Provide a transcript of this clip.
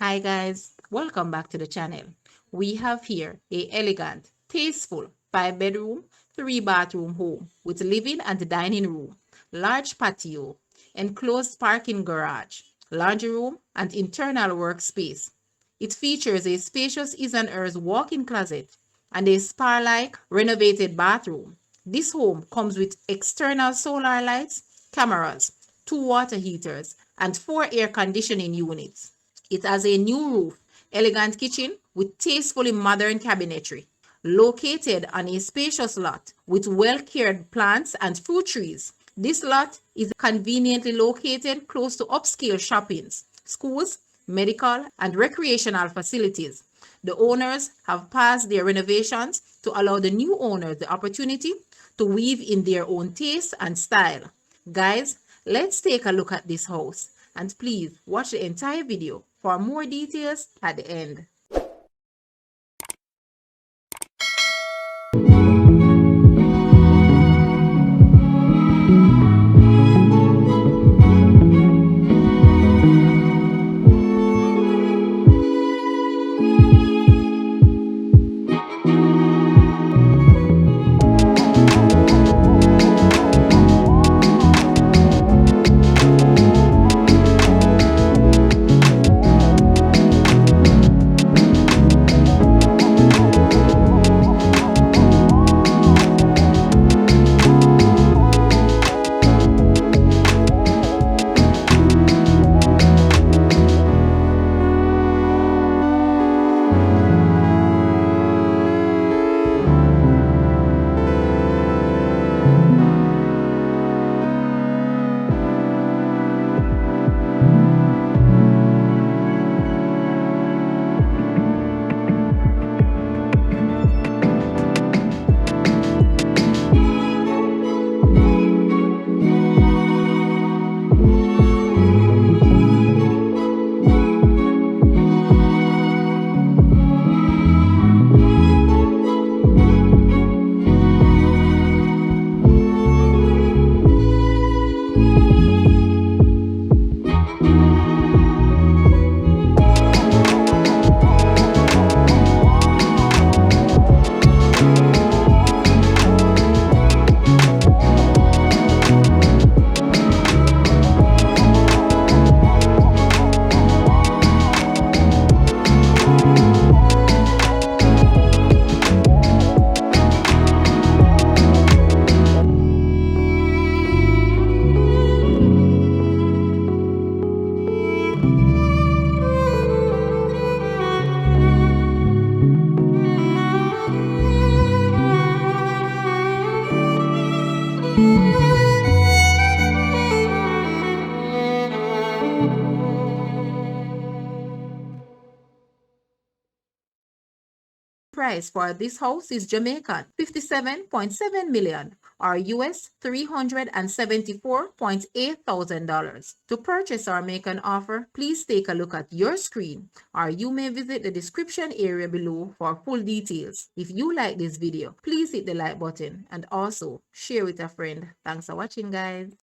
Hi guys, welcome back to the channel. We have here a elegant, tasteful 5-bedroom, 3-bathroom home with living and dining room, large patio, enclosed parking garage, laundry room, and internal workspace. It features a spacious is and hers walk-in closet and a spa-like renovated bathroom. This home comes with external solar lights, cameras, 2 water heaters, and 4 air conditioning units. It has a new roof, elegant kitchen with tastefully modern cabinetry, located on a spacious lot with well-cared plants and fruit trees. This lot is conveniently located close to upscale shoppings, schools, medical, and recreational facilities. The owners have passed their renovations to allow the new owners the opportunity to weave in their own taste and style. Guys, let's take a look at this house and please watch the entire video for more details at the end. Price for this house is Jamaican 57.7 million or US $374,800. To purchase or make an offer, please take a look at your screen or you may visit the description area below for full details. If you like this video, please hit the like button and also share with a friend. Thanks for watching, guys.